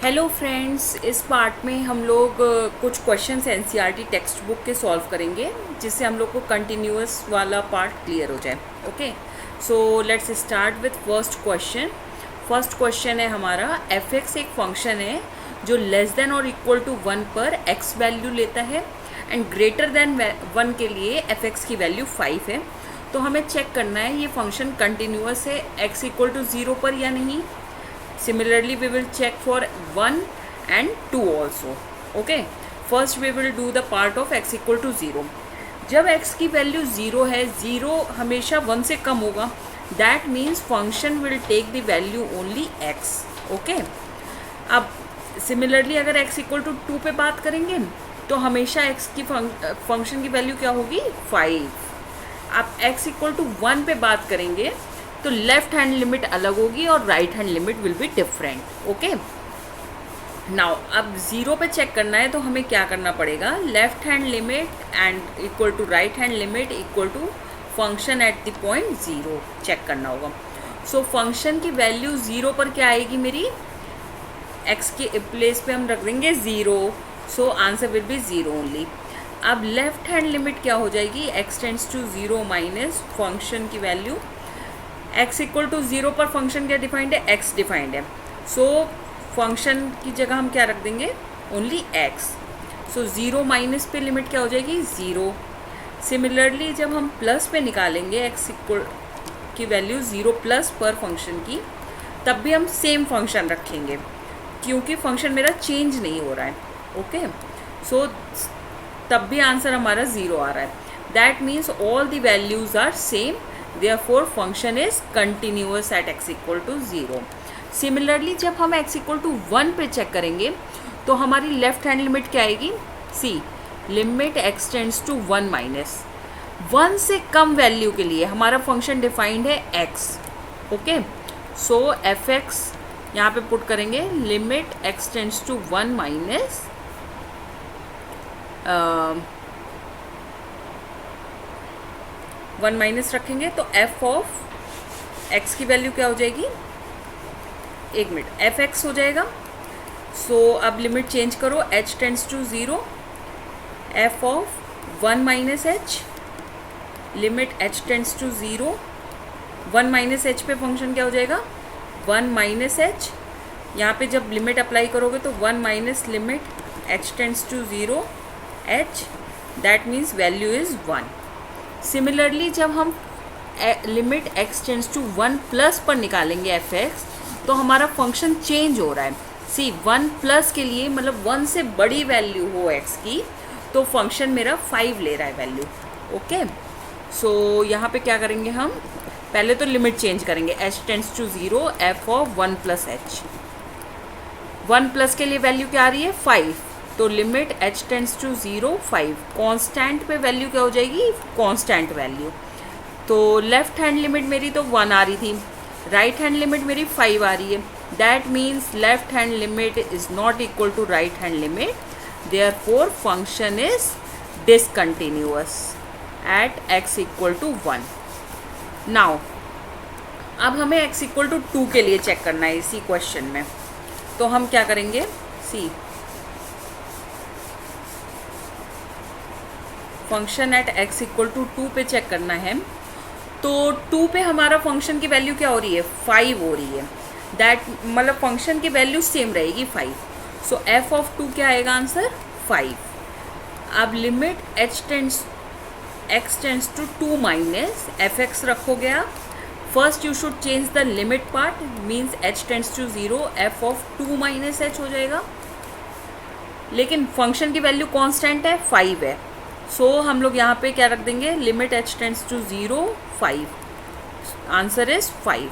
Hello friends, इस part में हम लोग कुछ क्वेश्चंस एनसीईआरटी टेक्स्ट बुक के सॉल्व करेंगे जिससे हम लोग को कंटिन्यूअस वाला पार्ट क्लियर हो जाए। Okay, so let's start with first question. First question है हमारा, एफ एक्स एक फंक्शन है जो लेस देन और इक्वल टू 1 पर एक्स वैल्यू लेता है एंड ग्रेटर देन 1 के लिए एफ एक्स की वैल्यू 5 है। तो हमें चेक करना है ये फंक्शन कंटिन्यूअस है एक्स इक्वल टू 0 पर या नहीं। Similarly, we will check for 1 and 2 also. Okay. First we will do the part of x equal to 0. जब x की वैल्यू 0 है, 0 हमेशा 1 से कम होगा. That means function will take the value only x. Okay. अब similarly अगर x equal to 2 पे बात करेंगे तो हमेशा x की फंक्शन की वैल्यू क्या होगी 5. अब x equal to 1 पे बात करेंगे तो लेफ्ट हैंड लिमिट अलग होगी और right hand limit will be different. Okay, now अब 0 पे चेक करना है तो हमें क्या करना पड़ेगा, left hand limit and equal to right hand limit equal to function at the point 0 check करना होगा। सो फंक्शन की वैल्यू 0 पर क्या आएगी मेरी, x के प्लेस पे हम रख देंगे 0, so answer will be 0 only. अब लेफ्ट हैंड लिमिट क्या हो जाएगी, x tends to 0 minus function की वैल्यू x इक्वल टू 0 पर फंक्शन क्या डिफाइंड है, x डिफाइंड है। सो फंक्शन की जगह हम क्या रख देंगे, ओनली x। सो 0 माइनस पे लिमिट क्या हो जाएगी 0। सिमिलरली जब हम प्लस पे निकालेंगे x इक्वल की वैल्यू 0 प्लस पर फंक्शन की, तब भी हम सेम फंक्शन रखेंगे क्योंकि फंक्शन मेरा चेंज नहीं हो रहा है। ओके, सो तब भी आंसर हमारा 0 आ रहा है। That means all the values are same, therefore function is continuous at x equal to 0. Similarly जब हम x equal to 1 पे चेक करेंगे तो हमारी लेफ्ट हैंड लिमिट क्या आएगी, see limit x tends to 1 minus 1 से कम वैल्यू के लिए हमारा फंक्शन डिफाइंड है x। Okay, so f x यहाँ पे पुट करेंगे limit x tends to 1 minus 1 minus रखेंगे तो f ऑफ x की वैल्यू क्या हो जाएगी, एक मिनट, एफ एक्स हो जाएगा। सो अब लिमिट चेंज करो, h tends to 0, f of 1 minus h, limit h tends to 0, 1 minus h पे फंक्शन क्या हो जाएगा 1 माइनस एच। यहाँ पे जब लिमिट अप्लाई करोगे तो 1 minus limit h tends to 0 h, that means value is 1। Similarly जब हम limit x tends to 1 plus पर निकालेंगे एफ एक्स तो हमारा फंक्शन चेंज हो रहा है। सी 1 प्लस के लिए मतलब 1 से बड़ी वैल्यू हो x की तो फंक्शन मेरा 5 ले रहा है वैल्यू। ओके, सो यहाँ पे क्या करेंगे हम, पहले तो लिमिट चेंज करेंगे, h tends to 0 f of 1 plus h। 1 plus के लिए वैल्यू क्या आ रही है 5, तो limit h tends to 0 5, constant पे वैल्यू क्या हो जाएगी कांस्टेंट वैल्यू। तो लेफ्ट हैंड लिमिट मेरी तो 1 आ रही थी, राइट हैंड लिमिट मेरी 5 आ रही है। That means left hand limit is not equal to right hand limit, therefore function is discontinuous at x equal to 1। Now अब हमें x इक्वल टू 2 के लिए चेक करना है इसी क्वेश्चन में, तो हम क्या करेंगे, see function at x equal to 2 पे चेक करना है। तो 2 पे हमारा फंक्शन की वैल्यू क्या हो रही है 5 हो रही है, दैट मतलब फंक्शन की वैल्यू सेम रहेगी 5। सो f ऑफ 2 क्या आएगा आंसर 5। अब limit x tends to 2 minus f x रखोगे आप, first you should change the limit part, means h tends to 0 f of 2 minus h हो जाएगा, लेकिन फंक्शन की वैल्यू कांस्टेंट है 5 है। सो हम लोग यहाँ पे क्या रख देंगे, limit h tends to 0 5, answer is 5।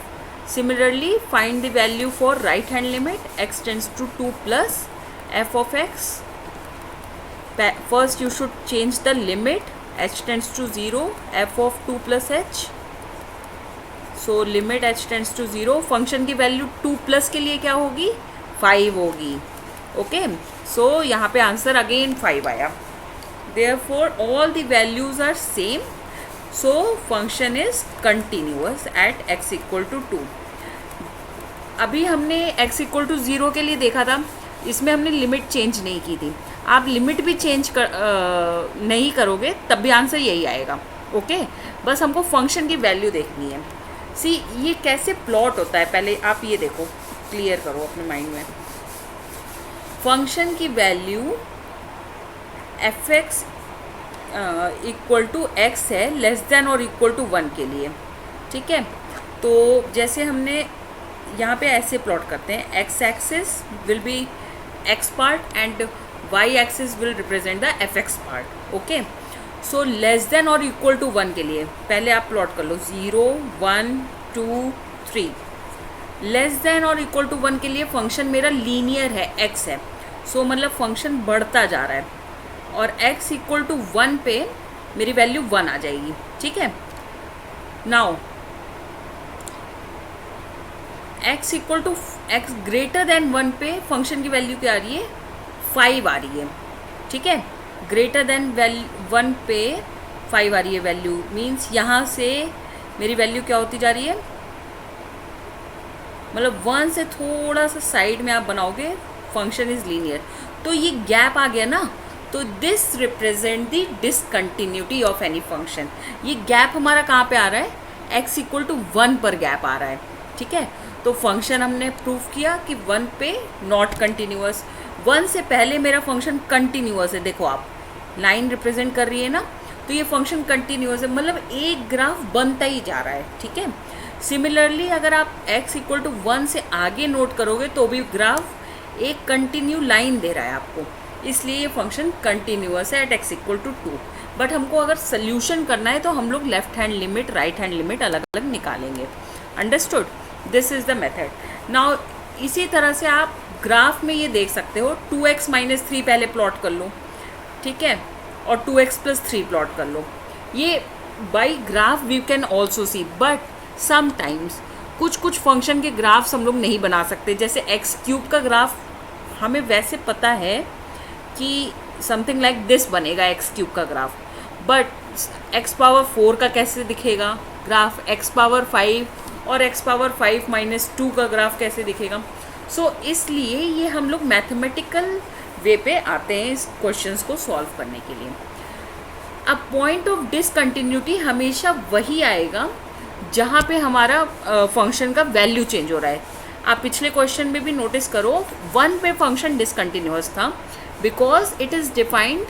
Similarly find the value for right hand limit x tends to 2 plus f of x। First you should change the limit h tends to 0 f of 2 plus h। So limit h tends to 0, function की value 2 plus के लिए क्या होगी 5 होगी। Okay, सो यहाँ पे answer again 5 आया। Therefore all the values are same, so function is continuous at x equal to 2. अभी हमने x इक्वल टू 0 के लिए देखा था, इसमें हमने लिमिट चेंज नहीं की थी। आप लिमिट भी चेंज नहीं करोगे तब भी आंसर यही आएगा। ओके, बस हमको फंक्शन की वैल्यू देखनी है। सी ये कैसे प्लॉट होता है, पहले आप ये देखो, क्लियर करो अपने माइंड में। फंक्शन की value f x equal to x है लेस देन और इक्वल टू 1 के लिए, ठीक है। तो जैसे हमने यहाँ पे ऐसे प्लॉट करते हैं, x axis will be x part and y axis will represent the f x part. Okay, so less than और इक्वल टू 1 के लिए पहले आप प्लॉट कर लो 0 1 2 3। लेस देन और इक्वल टू 1 के लिए फंक्शन मेरा लीनियर है, x है, सो मतलब फंक्शन बढ़ता जा रहा है और x इक्वल टू 1 पे मेरी वैल्यू 1 आ जाएगी, ठीक है। Now x equal to x greater than 1 पे फंक्शन की वैल्यू क्या आ रही है, 5 आ रही है, ठीक है। ग्रेटर देन 1 पे 5 आ रही है वैल्यू, मीन्स यहाँ से मेरी वैल्यू क्या होती जा रही है, मतलब 1 से थोड़ा सा साइड में आप बनाओगे फंक्शन इज लीनियर, तो ये गैप आ गया ना, तो this represent the discontinuity of any function. ये गैप हमारा कहाँ पे आ रहा है, x इक्वल टू 1 पर गैप आ रहा है, ठीक है। तो फंक्शन हमने प्रूव किया कि 1 पे नॉट कंटिन्यूअस, 1 से पहले मेरा फंक्शन कंटिन्यूअस है, देखो आप लाइन रिप्रेजेंट कर रही है ना, तो ये फंक्शन कंटिन्यूअस है, मतलब एक ग्राफ बनता ही जा रहा है, ठीक है। सिमिलरली अगर आप x इक्वल टू 1 से आगे नोट करोगे तो भी ग्राफ एक कंटिन्यू लाइन दे रहा है आपको, इसलिए ये फंक्शन कंटिन्यूअस है at x equal to 2। But हमको अगर सोल्यूशन करना है तो हम लोग left hand limit right hand limit अलग अलग निकालेंगे। Understood, this is the method. Now इसी तरह से आप ग्राफ में ये देख सकते हो 2x माइनस 3 पहले प्लॉट कर लो, ठीक है, और 2x प्लस 3 प्लॉट कर लो। ये by graph we can also see, but sometimes कुछ फंक्शन के ग्राफ्स हम लोग नहीं बना सकते, जैसे एक्स क्यूब का ग्राफ हमें वैसे पता है कि समथिंग लाइक दिस बनेगा एक्स क्यूब का ग्राफ, बट एक्स पावर 4 का कैसे दिखेगा ग्राफ, एक्स पावर 5 और एक्स पावर 5 माइनस 2 का ग्राफ कैसे दिखेगा। सो इसलिए ये हम लोग मैथमेटिकल वे पे आते हैं इस क्वेश्चंस को सॉल्व करने के लिए। अब पॉइंट ऑफ डिसकंटिन्यूटी हमेशा वही आएगा जहाँ पे हमारा फंक्शन का वैल्यू चेंज हो रहा है। आप पिछले क्वेश्चन में भी नोटिस करो 1 पे फंक्शन डिसकंटिन्यूअस था because it is defined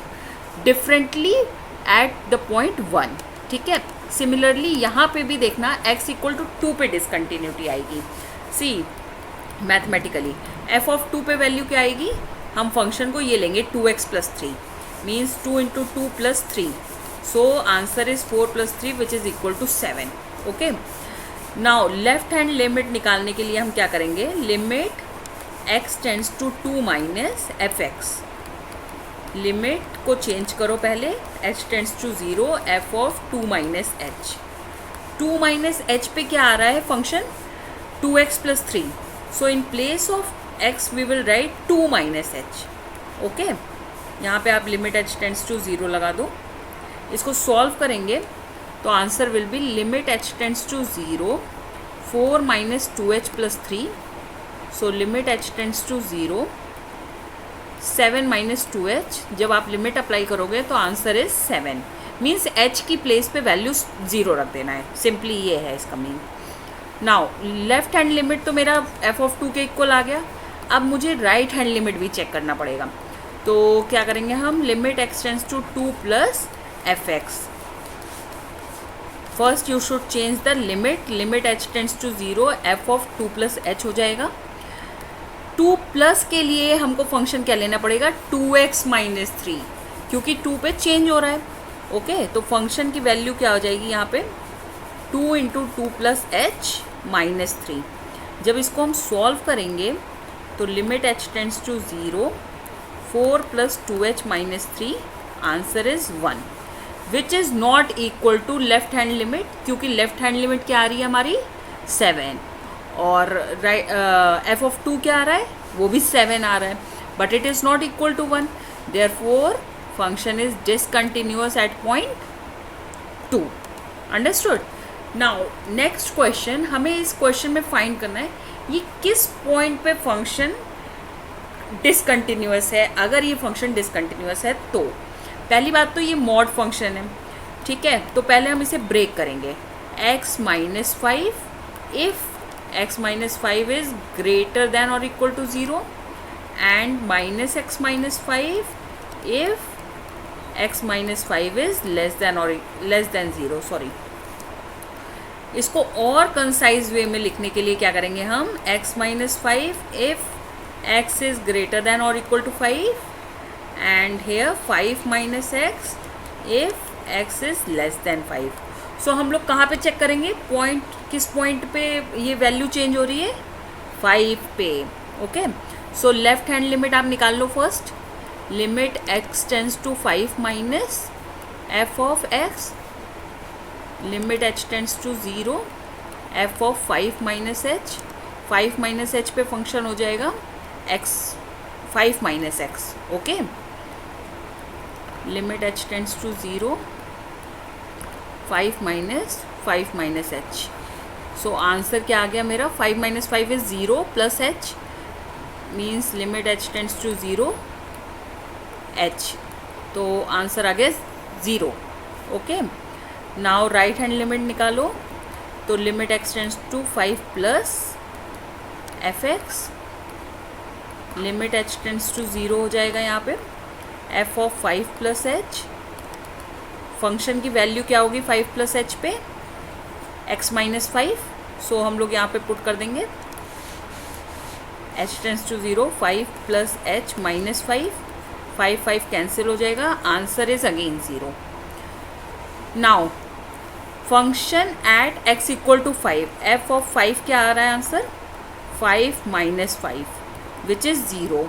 differently eight the point 1, ठीक है। सिमिलरली यहाँ पे भी देखना x इक्वल टू 2 पे डिसकंटिन्यूटी आएगी। सी मैथमेटिकली f ऑफ 2 पे वैल्यू क्या आएगी, हम फंक्शन को ये लेंगे 2x plus 3 means 2 into 2 plus 3, so answer is 4 plus 3 which is equal to 7। Okay, now left hand limit निकालने के लिए हम क्या करेंगे, limit x tends to 2 minus f x, limit को चेंज करो पहले, h tends to 0 f of 2 minus h. 2 minus h पे क्या आ रहा है function 2x plus 3, so in place of x we will write 2 minus h. Okay, यहाँ पे आप लिमिट h टेंड्स टू 0 लगा दो, इसको सॉल्व करेंगे तो answer will be limit h tends to 0 4 minus 2h plus 3, so limit h tends to 0 7 minus 2h। जब आप लिमिट अप्लाई करोगे तो आंसर इज 7, मीन्स h की प्लेस पे वैल्यू 0 रख देना है, सिंपली ये है इसका mean. Now left hand limit तो मेरा f ऑफ 2 के इक्वल आ गया, अब मुझे राइट हैंड लिमिट भी चेक करना पड़ेगा, तो क्या करेंगे हम, limit x tends to 2 plus f x. First you should change the limit, limit h tends to 0 f of 2 plus h हो जाएगा। 2 प्लस के लिए हमको फंक्शन क्या लेना पड़ेगा, 2x माइनस 3, क्योंकि 2 पे चेंज हो रहा है। ओके, तो फंक्शन की वैल्यू क्या हो जाएगी यहाँ पे 2 इंटू 2 प्लस एच माइनस 3। जब इसको हम सॉल्व करेंगे तो limit h tends to 0 4 plus 2h minus 3, answer is 1 which is not equal to left hand limit, क्योंकि लेफ्ट हैंड लिमिट क्या आ रही है हमारी 7 और f ऑफ 2 क्या आ रहा है, वो भी 7 आ रहा है, but it is not equal to 1, therefore function is discontinuous at point 2। Understood. Now next question, हमें इस क्वेश्चन में फाइंड करना है ये किस पॉइंट पे फंक्शन डिसकंटिन्यूअस है, अगर ये फंक्शन डिसकंटिन्यूअस है तो पहली बात तो ये मॉड फंक्शन है, ठीक है। तो पहले हम इसे ब्रेक करेंगे। x minus 5 if x minus 5 is greater than और equal to 0 and minus x minus 5 if x minus 5 is less than 0। Sorry, इसको और कंसाइज वे में लिखने के लिए क्या करेंगे हम, x minus 5 if x is greater than और equal to 5 and here 5 minus x if x is less than 5। So हम लोग कहाँ पे चेक करेंगे, पॉइंट, किस पॉइंट पे ये वैल्यू चेंज हो रही है, 5 पे। Okay, so left hand limit आप निकाल लो first. Limit x tends to 5 minus f of x, limit h tends to 0 f of 5 minus h। 5 minus h पे फंक्शन हो जाएगा x, 5 minus x। Okay, limit h tends to 0 5 minus h। So answer क्या आ गया मेरा, 5 minus 5 is 0 plus h means limit h tends to 0 h। तो answer आ गया 0। Okay, now right hand limit निकालो। तो limit x tends to 5 plus fx, limit h tends to 0 हो जाएगा यहाँ पे f of 5 plus h। Function की वैल्यू क्या होगी 5 प्लस h पे, x माइनस 5। सो हम लोग यहाँ पे पुट कर देंगे h tends to 0 5 plus h minus 5, 5 cancel हो जाएगा, answer is again 0। Now function at x equal to 5, f of 5 क्या आ रहा है answer, 5 minus 5 which is 0।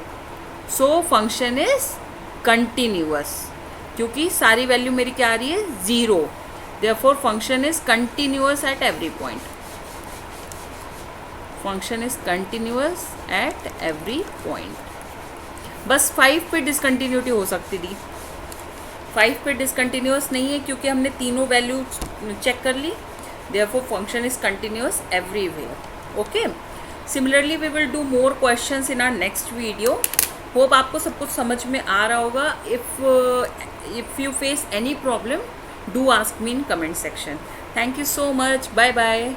So function is continuous, क्योंकि सारी वैल्यू मेरी क्या आ रही है 0, therefore function is continuous at every point. Function is continuous at every point. बस 5 पे डिसकंटिन्यूटी हो सकती थी, 5 पे डिसकंटिन्यूअस नहीं है क्योंकि हमने तीनों वैल्यू चेक कर ली, therefore function is continuous everywhere. Okay, similarly we will do more questions in our next video. Hope आपको सब कुछ समझ में आ रहा होगा। If you face any problem, do ask me in comment section. Thank you so much, bye bye.